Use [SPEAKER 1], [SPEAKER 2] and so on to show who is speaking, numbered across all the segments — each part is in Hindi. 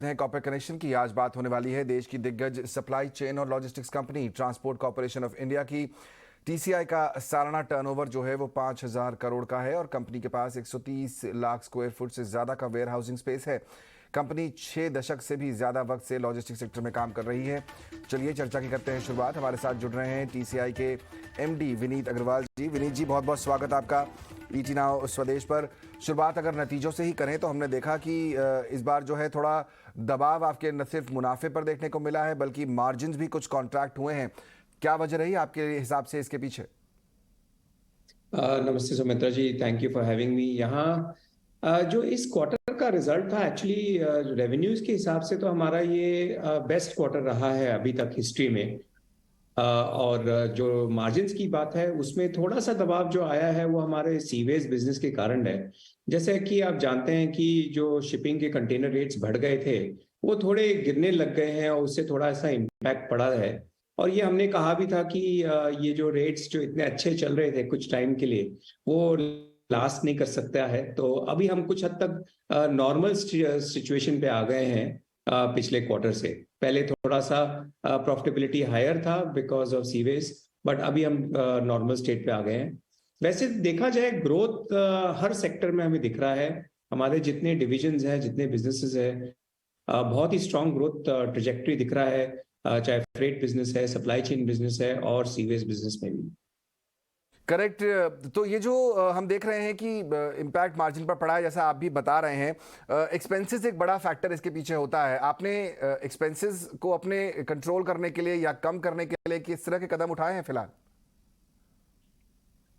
[SPEAKER 1] हैं कॉर्पोरेट कनेक्शन की। आज बात होने वाली है देश की दिग्गज सप्लाई चेन और logistics company transport corporation of India की। टीसीआई का सालाना टर्नओवर जो है वो 5,000 करोड़ का है और कंपनी के पास 130 लाख स्क्वायर फुट से ज़्यादा का वेयर हाउसिंग स्पेस है। कंपनी 6 दशक से भी ज़्यादा वक्त से लॉजिस्टिक्स सेक्टर में काम कर रही है। चलिए चर्चा की करते हैं शुरुआत। हमारे साथ जुड़ रहे हैं टीसीआई के एमडी विनीत अग्रवाल जी। विनीत जी, बहुत बहुत स्वागत आपका ईटी नाउ स्वदेश पर। शुरुआत अगर नतीजों से ही करें तो हमने देखा कि इस बार जो है थोड़ा दबाव आपके न सिर्फ मुनाफे पर देखने को मिला है बल्कि मार्जिन्स भी कुछ कॉन्ट्रैक्ट हुए हैं। क्या वजह रही आपके हिसाब से इसके पीछे?
[SPEAKER 2] नमस्ते Sumitra ji, thank you for having me यहाँ। जो इस क्वार्टर का रिजल्ट था, एक्चुअली रेवेन्यूज के हिसाब से तो हमारा ये बेस्ट क्वार्टर रहा है अभी तक हिस्ट्री में। और जो मार्जिन्स की बात है उसमें थोड़ा सा दबाव जो आया है वो हमारे सीवेज बिजनेस के कारण है। जैसे कि आप जानते हैं कि जो शिपिंग के कंटेनर रेट्स बढ़ गए थे वो थोड़े गिरने लग गए हैं और उससे थोड़ा सा इम्पैक्ट पड़ा है। और ये हमने कहा भी था कि ये जो रेट्स जो इतने अच्छे चल रहे थे कुछ टाइम के लिए वो लास्ट नहीं कर सकता है। तो अभी हम कुछ हद तक नॉर्मल सिचुएशन पे आ गए हैं। पिछले क्वार्टर से पहले थोड़ा सा प्रॉफिटेबिलिटी हायर था बिकॉज ऑफ सीवेज, बट अभी हम नॉर्मल स्टेट पे आ गए हैं। वैसे देखा जाए ग्रोथ हर सेक्टर में हमें दिख रहा है। हमारे जितने डिविजन्स हैं, जितने बिजनेसेस हैं, बहुत ही स्ट्रांग ग्रोथ ट्रेजेक्टरी दिख रहा है। चाहे फ्रेट बिजनेस है, सप्लाई चेन बिजनेस है और सीवेज बिजनेस में भी।
[SPEAKER 1] करेक्ट। तो ये जो हम देख रहे हैं कि इम्पैक्ट मार्जिन पर पड़ा है, जैसा आप भी बता रहे हैं, एक्सपेंसेस एक बड़ा फैक्टर इसके पीछे होता है। आपने एक्सपेंसेस को अपने कंट्रोल करने के लिए या कम करने के लिए किस तरह के कदम उठाए हैं फिलहाल?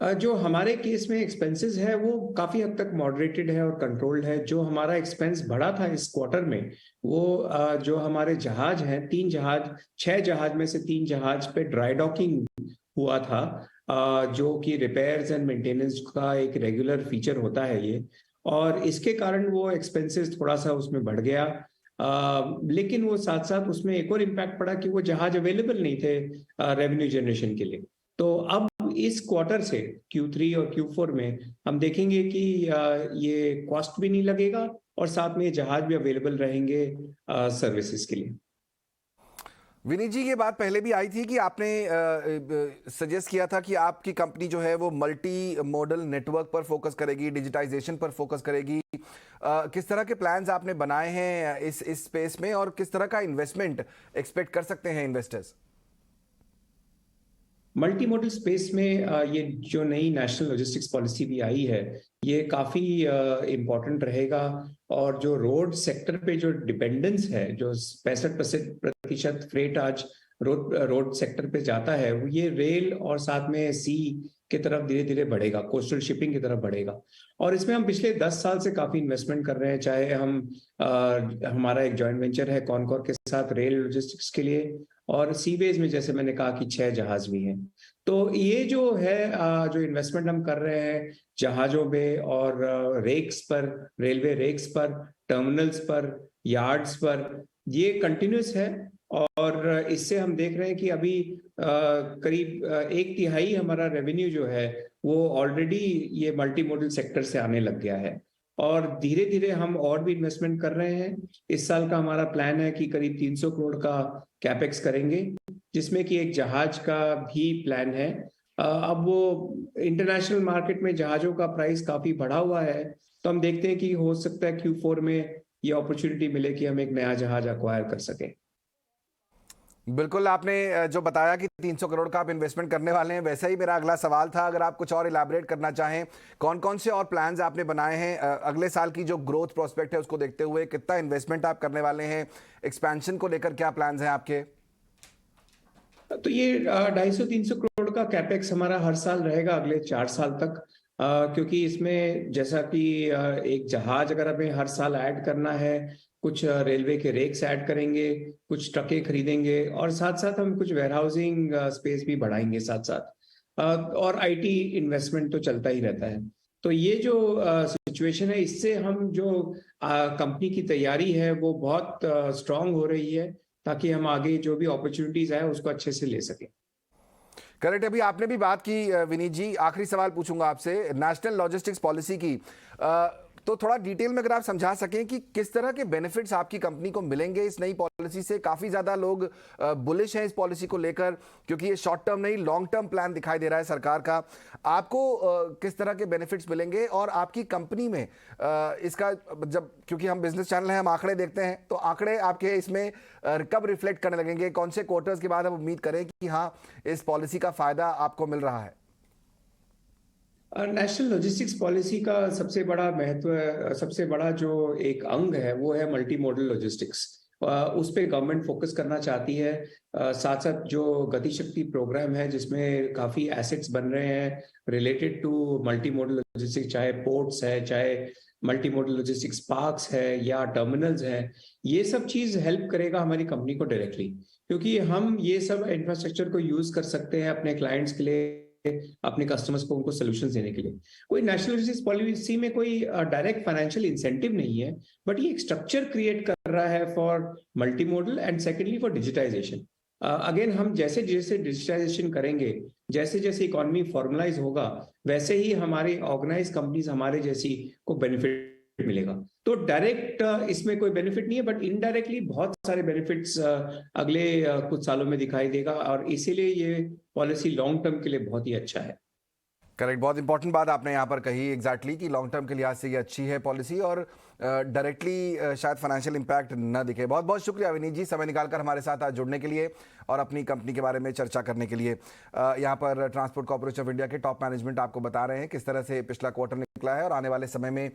[SPEAKER 2] जो हमारे केस में एक्सपेंसेस है वो काफी हद तक मॉडरेटेड है और कंट्रोल्ड है। जो हमारा एक्सपेंस बढ़ा था इस क्वार्टर में वो जो हमारे जहाज हैं, 3 जहाज, 6 जहाज में से 3 जहाज पे ड्राई डॉकिंग हुआ था, जो कि रिपेयर्स एंड मेंटेनेंस का एक रेगुलर फीचर होता है ये। और इसके कारण वो एक्सपेंसेस थोड़ा सा उसमें बढ़ गया। लेकिन वो साथ साथ उसमें एक और इम्पैक्ट पड़ा कि वो जहाज अवेलेबल नहीं थे रेवेन्यू जनरेशन के लिए। तो अब इस क्वार्टर से Q3 और Q4 में हम देखेंगे कि ये कॉस्ट भी नहीं लगेगा और साथ में ये जहाज भी अवेलेबल रहेंगे सर्विसेज के लिए।
[SPEAKER 1] विनीत जी, ये बात पहले भी आई थी कि आपने सजेस्ट किया था कि आपकी कंपनी जो है वो मल्टी मॉडल नेटवर्क पर फोकस करेगी, डिजिटाइजेशन पर फोकस करेगी। किस तरह के प्लान्स आपने बनाए हैं इस स्पेस में और किस तरह का इन्वेस्टमेंट एक्सपेक्ट कर सकते हैं इन्वेस्टर्स?
[SPEAKER 2] मल्टी मॉडल स्पेस में ये जो नई नेशनल लॉजिस्टिक्स पॉलिसी भी आई है ये काफी इम्पोर्टेंट रहेगा। और जो रोड सेक्टर पे जो डिपेंडेंस है, जो 65% फ्रेट आज रोड रोड सेक्टर पे जाता है, वो ये रेल और साथ में सी की तरफ धीरे धीरे बढ़ेगा, कोस्टल शिपिंग की तरफ बढ़ेगा। और इसमें हम पिछले 10 साल से काफी इन्वेस्टमेंट कर रहे हैं। चाहे हम हमारा एक जॉइंट वेंचर है कॉनकॉर के साथ रेल लॉजिस्टिक्स के लिए, और सीवेज में जैसे मैंने कहा कि 6 जहाज भी हैं। तो ये जो है जो इन्वेस्टमेंट हम कर रहे हैं जहाजों में और रेक्स पर, रेलवे रेक्स पर, टर्मिनल्स पर, यार्ड्स पर, ये कंटिन्यूस है। और इससे हम देख रहे हैं कि अभी करीब 1/3 हमारा रेवेन्यू जो है वो ऑलरेडी ये मल्टी मॉडल सेक्टर से आने लग गया है। और धीरे धीरे हम और भी इन्वेस्टमेंट कर रहे हैं। इस साल का हमारा प्लान है कि करीब 300 करोड़ का कैपेक्स करेंगे, जिसमें कि एक जहाज का भी प्लान है। अब वो इंटरनेशनल मार्केट में जहाजों का प्राइस काफी बढ़ा हुआ है, तो हम देखते हैं कि हो सकता है Q4 में ये अपॉर्चुनिटी मिले कि हम एक नया जहाज अक्वायर कर सकें।
[SPEAKER 1] बिल्कुल, आपने जो बताया कि 300 करोड़ का आप इन्वेस्टमेंट करने वाले हैं, वैसा ही मेरा अगला सवाल था। अगर आप कुछ और इलैबोरेट करना चाहें, कौन कौन से और प्लान्स आपने बनाए हैं अगले साल की जो ग्रोथ प्रोस्पेक्ट है उसको देखते हुए? कितना इन्वेस्टमेंट आप करने वाले हैं? एक्सपेंशन को लेकर क्या प्लान्स हैं आपके?
[SPEAKER 2] तो ये 250-300 करोड़ का कैपेक्स हमारा हर साल रहेगा अगले 4 साल तक। क्योंकि इसमें जैसा कि एक जहाज अगर हमें हर साल ऐड करना है, कुछ रेलवे के रेक्स ऐड करेंगे, कुछ ट्रकें खरीदेंगे और साथ साथ हम कुछ वेयरहाउसिंग स्पेस भी बढ़ाएंगे साथ साथ। और आईटी इन्वेस्टमेंट तो चलता ही रहता है। तो ये जो सिचुएशन है, इससे हम जो कंपनी की तैयारी है वो बहुत स्ट्रांग हो रही है, ताकि हम आगे जो भी अपॉर्चुनिटीज है उसको अच्छे से ले सकें।
[SPEAKER 1] करेक्ट। अभी आपने भी बात की विनीत जी, आखिरी सवाल पूछूंगा आपसे नेशनल लॉजिस्टिक्स पॉलिसी की। तो थोड़ा डिटेल में अगर आप समझा सकें कि किस तरह के बेनिफिट्स आपकी कंपनी को मिलेंगे इस नई पॉलिसी से। काफी ज्यादा लोग बुलिश हैं इस पॉलिसी को लेकर, क्योंकि ये शॉर्ट टर्म नहीं लॉन्ग टर्म प्लान दिखाई दे रहा है सरकार का। आपको किस तरह के बेनिफिट्स मिलेंगे और आपकी कंपनी में इसका जब, क्योंकि हम बिजनेस चैनल हैं, हम आंकड़े देखते हैं, तो आंकड़े आपके इसमें कब रिफ्लेक्ट करने लगेंगे? कौन से क्वार्टर्स के बाद हम उम्मीद करें कि हाँ इस पॉलिसी का फायदा आपको मिल रहा है?
[SPEAKER 2] नेशनल लॉजिस्टिक्स पॉलिसी का सबसे बड़ा महत्व, सबसे बड़ा जो एक अंग है वो है मल्टी मॉडल लॉजिस्टिक्स। उस पे गवर्नमेंट फोकस करना चाहती है। साथ साथ जो गति शक्ति प्रोग्राम है जिसमें काफी एसेट्स बन रहे हैं related to multi modal logistics, चाहे पोर्ट्स है, चाहे मल्टी मॉडल लॉजिस्टिक्स पार्क्स है या टर्मिनल्स है, ये सब चीज हेल्प करेगा हमारी कंपनी को डायरेक्टली, क्योंकि हम ये सब इंफ्रास्ट्रक्चर को यूज कर सकते हैं अपने क्लाइंट्स के लिए, अपने कस्टमर्स को उनको सॉल्यूशंस देने के लिए। कोई नेशनल लॉजिस्टिक्स पॉलिसी में कोई डायरेक्ट फाइनेंशियल इंसेंटिव नहीं है, बट ये एक स्ट्रक्चर क्रिएट कर रहा है for multi modal and secondly for digitisation. Again हम जैसे जैसे डिजिटाइजेशन करेंगे, जैसे जैसे इकोनॉमी फॉर्मलाइज होगा, वैसे ही हमारी ऑर्गेनाइज कंपनीज हमारे जैसी को बेनिफिट मिलेगा। तो डायरेक्ट इसमें कोई बेनिफिट नहीं है, बट इनडायरेक्टली बहुत सारे बेनिफिट्स अगले कुछ सालों में दिखाई देगा, और इसीलिए ये पॉलिसी लॉन्ग टर्म के लिए बहुत ही अच्छा है।
[SPEAKER 1] करेक्ट, बहुत इंपॉर्टेंट बात आपने यहाँ पर कही एग्जैक्टली कि लॉन्ग टर्म के लिहाज से ये अच्छी है पॉलिसी और डायरेक्टली शायद फाइनेंशियल इम्पैक्ट न दिखे। बहुत बहुत शुक्रिया विनीत जी, समय निकालकर हमारे साथ आज जुड़ने के लिए और अपनी कंपनी के बारे में चर्चा करने के लिए। यहाँ पर ट्रांसपोर्ट कॉर्पोरेशन ऑफ इंडिया के टॉप मैनेजमेंट आपको बता रहे हैं किस तरह से पिछला क्वार्टर निकला है और आने वाले समय में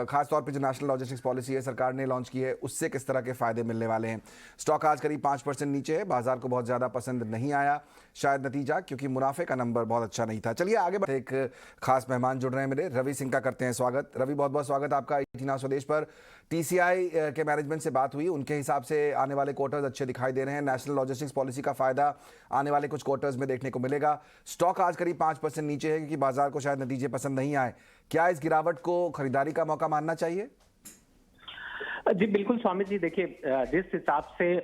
[SPEAKER 1] खासतौर पर जो नेशनल लॉजिस्टिक्स पॉलिसी है सरकार ने लॉन्च की है उससे किस तरह के फायदे मिलने वाले हैं। स्टॉक आज करीब 5% नीचे है, बाजार को बहुत ज़्यादा पसंद नहीं आया शायद नतीजा, क्योंकि मुनाफे का नंबर बहुत अच्छा नहीं था। चलिए आगे बढ़ते, एक खास मेहमान जुड़ रहे हैं मेरे, रवि सिंह का करते हैं स्वागत। रवि, बहुत बहुत स्वागत आपका 18 नाउ स्वदेश पर। टीसीआई के मैनेजमेंट से बात हुई, उनके हिसाब से आने वाले क्वार्टर्स अच्छे दिखाई दे रहे हैं, नेशनल लॉजिस्टिक्स पॉलिसी का फायदा आने वाले कुछ क्वार्टर्स में देखने को मिलेगा। स्टॉक आज करीब 5% नीचे है क्योंकि बाजार को शायद नतीजे पसंद नहीं आए। क्या इस गिरावट को खरीदारी का मौका मानना चाहिए?
[SPEAKER 3] जी बिल्कुल स्वामी जी, देखिए जिस हिसाब से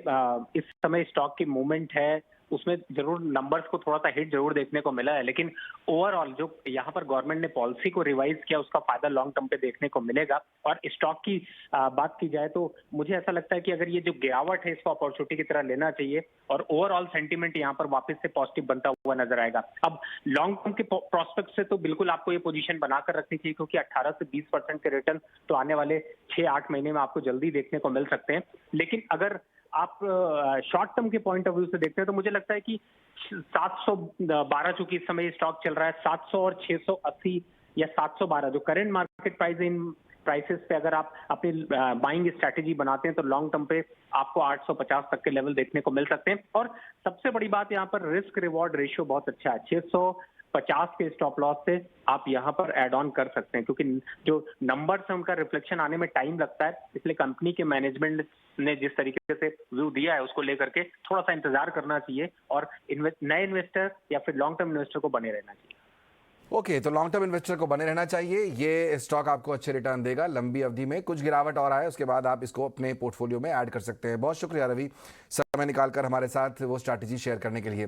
[SPEAKER 3] इस समय स्टॉक की मूवमेंट है उसमें जरूर नंबर्स को थोड़ा सा हिट जरूर देखने को मिला है, लेकिन ओवरऑल जो यहाँ पर गवर्नमेंट ने पॉलिसी को रिवाइज किया उसका फायदा लॉन्ग टर्म पे देखने को मिलेगा। और स्टॉक की बात की जाए तो मुझे ऐसा लगता है कि अगर ये जो गिरावट है इसको अपॉर्चुनिटी की तरह लेना चाहिए और ओवरऑल सेंटीमेंट यहाँ पर वापस से पॉजिटिव बनता हुआ नजर आएगा। अब लॉन्ग टर्म के प्रोस्पेक्ट से तो बिल्कुल आपको ये पोजीशन बनाकर रखनी चाहिए, क्योंकि 18 से 20% के रिटर्न तो आने वाले 6-8 महीने में आपको जल्दी देखने को मिल सकते हैं। लेकिन अगर आप शॉर्ट टर्म के पॉइंट ऑफ व्यू से देखते हैं तो मुझे लगता है कि 712 चूंकि इस समय स्टॉक चल रहा है, 700 और 680 या 712 जो current market price in prices पे अगर आप अपनी बाइंग स्ट्रैटेजी बनाते हैं तो लॉन्ग टर्म पे आपको 850 तक के लेवल देखने को मिल सकते हैं। और सबसे बड़ी बात यहाँ पर रिस्क रिवॉर्ड रेशियो बहुत अच्छा है, 650 के स्टॉप लॉस से आप यहाँ पर एड ऑन कर सकते हैं, क्योंकि जो नंबर्स है उनका रिफ्लेक्शन आने में टाइम लगता है, इसलिए कंपनी के मैनेजमेंट ने जिस तरीके से व्यू दिया है उसको लेकर के थोड़ा सा इंतजार करना चाहिए और नए इन्वेस्टर या फिर लॉन्ग टर्म इन्वेस्टर को बने रहना चाहिए।
[SPEAKER 1] ओके, तो लॉन्ग टर्म इन्वेस्टर को बने रहना चाहिए। ये स्टॉक आपको अच्छे रिटर्न देगा लंबी अवधि में। कुछ गिरावट और आए उसके बाद आप इसको अपने पोर्टफोलियो में ऐड कर सकते हैं। बहुत शुक्रिया रवि, समय निकालकर हमारे साथ वो स्ट्रैटेजी शेयर करने के लिए।